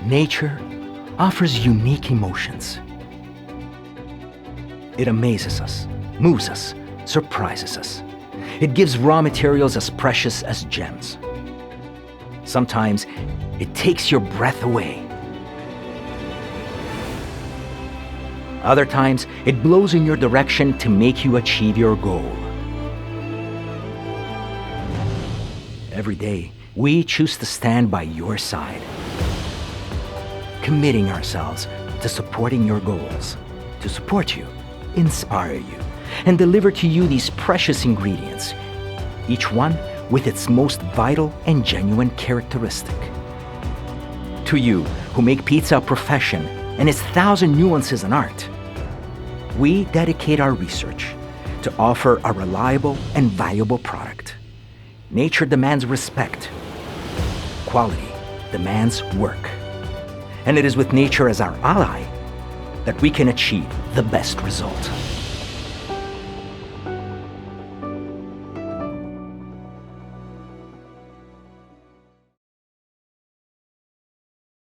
Nature offers unique emotions. It amazes us, moves us, surprises us. It gives raw materials as precious as gems. Sometimes it takes your breath away. Other times, it blows in your direction to make you achieve your goal. Every day, we choose to stand by your side, committing ourselves to supporting your goals, to support you, inspire you, and deliver to you these precious ingredients, each one with its most vital and genuine characteristic. To you who make pizza a profession and its thousand nuances an art, we dedicate our research to offer a reliable and valuable product. Nature demands respect. Quality demands work. And it is with nature as our ally that we can achieve the best result.